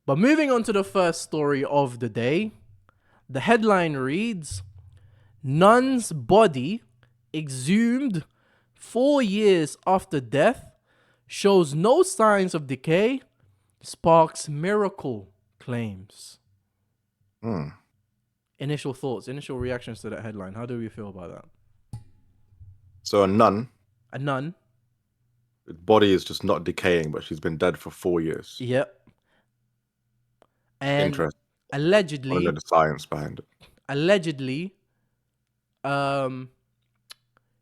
But moving on to the first story of the day, the headline reads, Nun's body exhumed 4 years after death shows no signs of decay, sparks miracle claims. Initial thoughts, initial reactions to that headline. How do we feel about that? So a nun, A nun. the body is just not decaying, but she's been dead for 4 years. Yep. And Interesting. I want to know allegedly, the science behind it.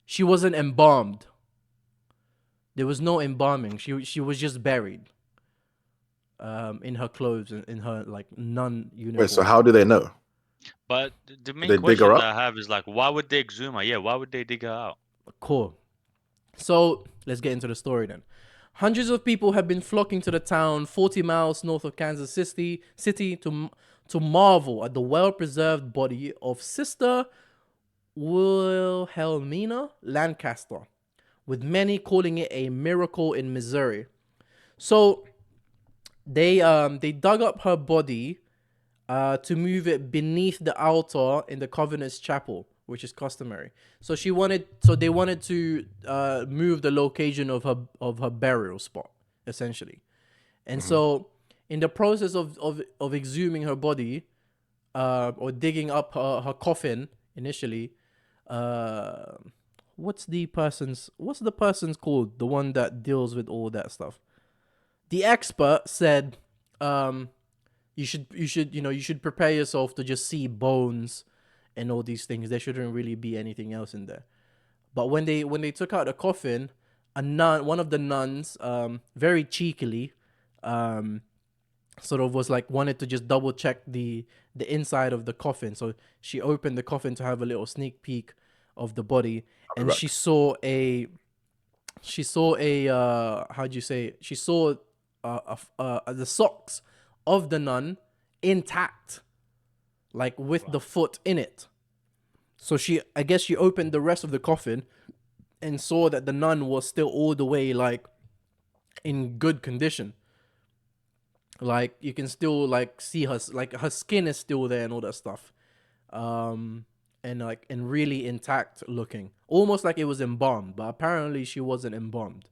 she wasn't embalmed. There was no embalming. She was just buried. In her clothes, in her like nun uniform. Wait, so how do they know? But the main they dig her question up? that I have is like, why would they exhume her? Yeah, why would they dig her out? Cool. So let's get into the story then. Hundreds of people have been flocking to the town 40 miles north of Kansas City to marvel at the well-preserved body of Sister Wilhelmina Lancaster, with many calling it a miracle in Missouri. So they dug up her body to move it beneath the altar in the Covenant's chapel, which is customary. So they wanted to move the location of her burial spot, essentially. And so in the process of exhuming her body, or digging up her coffin initially, what's the person's called? The one that deals with all that stuff. The expert said, you should prepare yourself to just see bones and all these things. There shouldn't really be anything else in there. But when they took out the coffin, one of the nuns, very cheekily, sort of was like wanted to just double check the inside of the coffin. So she opened the coffin to have a little sneak peek of the body, and she saw the socks of the nun intact, like with the foot in it. So I guess she opened the rest of the coffin and saw that the nun was still all the way like in good condition. Like you can still like see her, like her skin is still there and all that stuff. And really intact looking, almost like it was embalmed, but apparently she wasn't embalmed.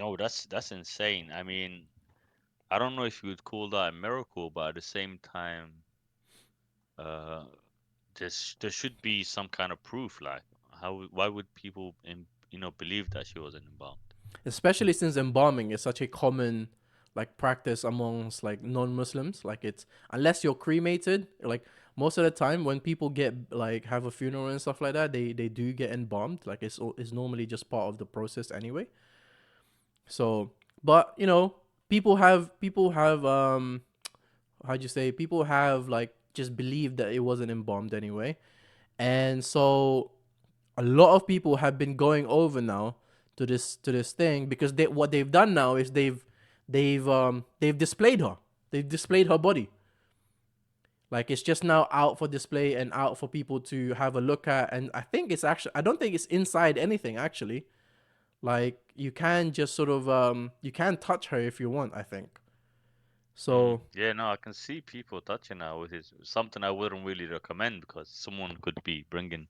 Oh, that's insane. I mean, I don't know if you would call that a miracle, but at the same time, there should be some kind of proof. Like, why would people believe that she wasn't embalmed? Especially since embalming is such a common like practice amongst like non-Muslims. Like it's, unless you're cremated, like most of the time when people get like have a funeral and stuff like that, they do get embalmed. Like it's normally just part of the process anyway. So, but people have how'd you say, people have like just believed that it wasn't embalmed anyway. And so a lot of people have been going over now to this thing, because what they've done now is they've displayed her. They've displayed her body. Like it's just now out for display and out for people to have a look at. And I think it's actually, I don't think it's inside anything actually. Like you can just sort of you can touch her if you want, I think. So yeah, no, I can see people touching her, which is something I wouldn't really recommend because someone could be bringing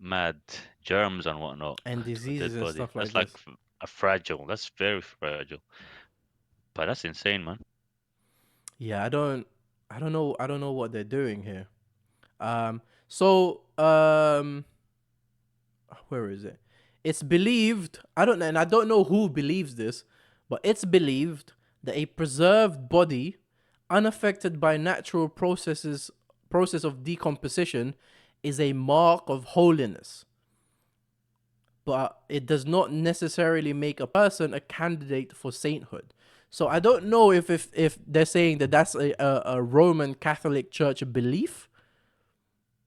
mad germs and whatnot and to a diseases dead and body. stuff like That's like this. a fragile. That's very fragile. But that's insane, man. Yeah, I don't know what they're doing here. So where is it? It's believed, I don't know who believes this, but it's believed that a preserved body unaffected by natural process of decomposition is a mark of holiness. But it does not necessarily make a person a candidate for sainthood. So I don't know if they're saying that that's a Roman Catholic Church belief,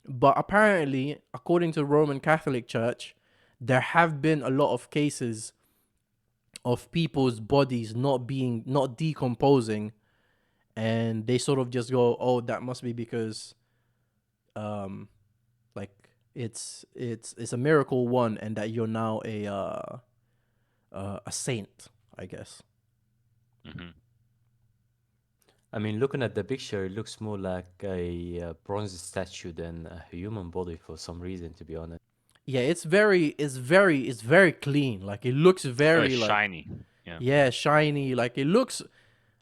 but apparently, according to Roman Catholic Church, there have been a lot of cases of people's bodies not decomposing, and they sort of just go, "Oh, that must be because, like it's a miracle one, and that you're now a saint, I guess." I mean, looking at the picture, it looks more like a bronze statue than a human body for some reason, to be honest. Yeah, it's very clean. Like it looks It's very very like, shiny. Yeah. yeah, shiny. Like it looks.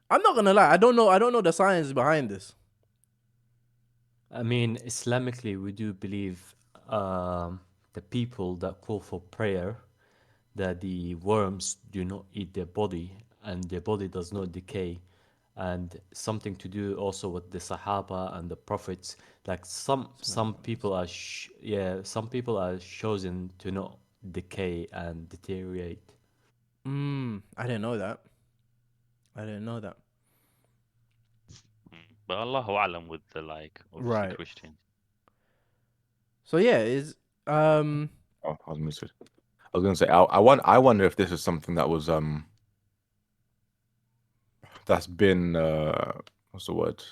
I'm not gonna lie. I don't know the science behind this. I mean, Islamically, we do believe the people that call for prayer, that the worms do not eat their body and their body does not decay. And something to do also with the Sahaba and the prophets. Like some people are some people are chosen to not decay and deteriorate. I didn't know that. I didn't know that. But Allahu Alam with the like, obviously Right. Christian. So yeah, is Oh, I was muted. I was going to say, I wonder if this is something that was that's been what's the word,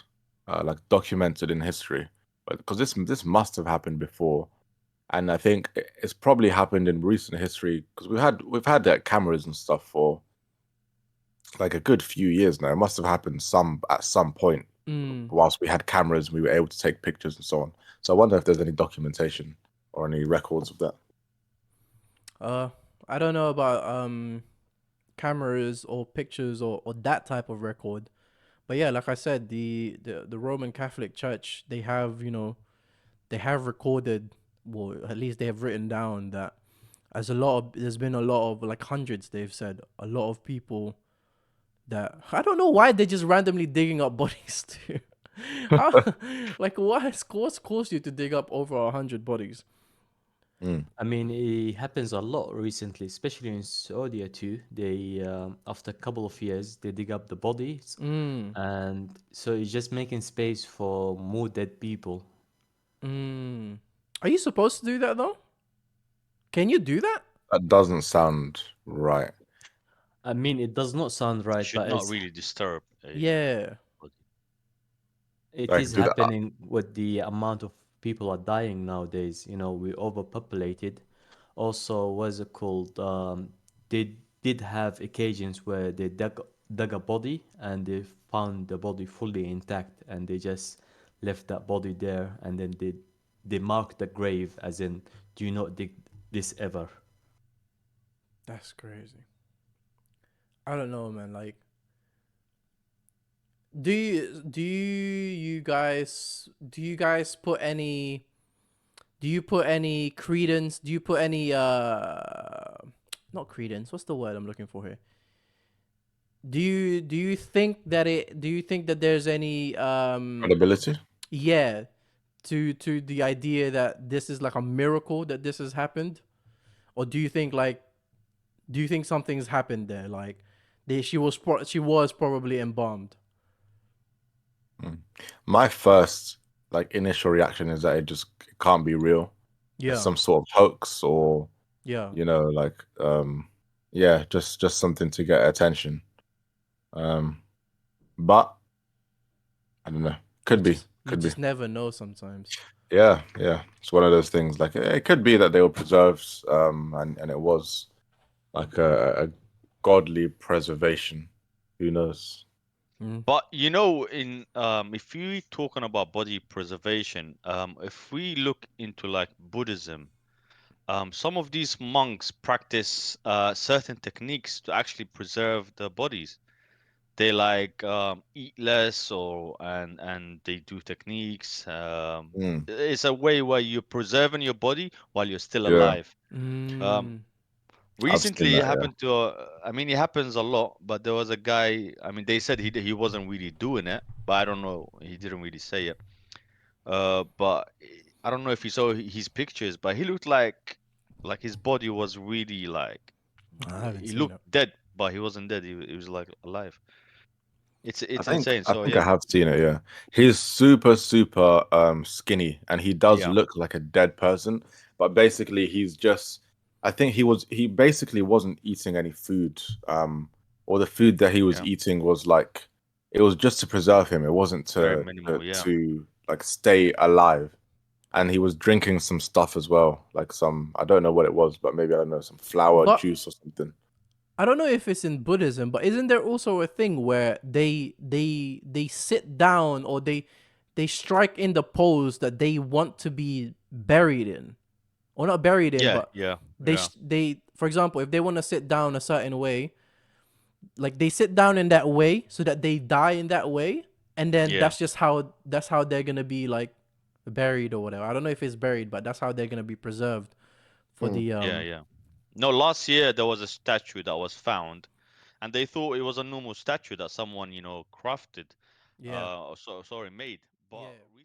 like documented in history, but because this must have happened before, and I think it's probably happened in recent history because we've had cameras and stuff for like a good few years now. It must have happened at some point whilst we had cameras, we were able to take pictures and so on. So I wonder if there's any documentation or any records of that. I don't know about cameras or pictures or that type of record. But yeah, like I said, the Roman Catholic Church, they have recorded, well, at least they have written down that there's been a lot of, like, hundreds, they've said, a lot of people that, I don't know why they're just randomly digging up bodies too. How, like, what's caused you to dig up over 100 bodies? I mean, it happens a lot recently, especially in Saudi too. They after a couple of years, they dig up the bodies, Mm, and so it's just making space for more dead people. mm. Are you supposed to do that though? Can you do that? That doesn't sound right. I mean, it does not sound You right, should but not really disturb a Yeah, body. it Like, is do that. happening with the amount of people are dying nowadays. You know, we overpopulated. Also, what's it called? They did have occasions where they dug a body and they found the body fully intact, and they just left that body there, and then they marked the grave as in, "Do not dig this ever." that's crazy. I don't know, man. Like, do you guys put any credence? Do you put any not credence? What's the word I'm looking for here? Do you think that there's any Credibility? yeah, to the idea that this is like a miracle that this has happened, or do you think something's happened there, like she was probably embalmed? My first like initial reaction is that it can't be real. It's Yeah, some sort of hoax or yeah. like yeah, just something to get attention. But I don't know. You Could be. just you Could be. just never know sometimes. Yeah, yeah. It's one of those things. Like it could be that they were preserved, and it was like a godly preservation. Who knows? Mm. But in if we talking about body preservation, if we look into like Buddhism, some of these monks practice certain techniques to actually preserve the bodies. They like eat less, or and they do techniques. Mm, It's a way where you're preserving your body while you're still yeah, alive. Um, Mm. I've seen Recently, it that. Yeah. happened to. I mean, it happens a lot, but there was a guy. I mean, they said he wasn't really doing it, but I don't know. He didn't really say it. But I don't know if you saw his pictures, but he looked like his body was really like I haven't he seen looked it. dead, but he wasn't dead. He was like alive. I It's think insane. I So think I yeah, have seen it, yeah. He's super skinny and he does yeah, look like a dead person, but basically he's just I think he basically wasn't eating any food. Or the food that he was yeah. eating was like it was just to preserve him. It wasn't Very to minimal. Yeah. to like stay alive. And he was drinking some stuff as well, like some I don't know what it was, but maybe I don't know, some flower But juice or something. I don't know if it's in Buddhism, but isn't there also a thing where they sit down, or they strike in the pose that they want to be buried in, or not buried in, Yeah, but yeah, they yeah, they, for example, if they want to sit down a certain way, like they sit down in that way so that they die in that way, and then yeah. that's how they're gonna be like buried or whatever. I don't know if it's buried, but that's how they're gonna be preserved for Mm. the Yeah, yeah. No, last year there was a statue that was found, and they thought it was a normal statue that someone, crafted, yeah. sorry, made. But Yeah.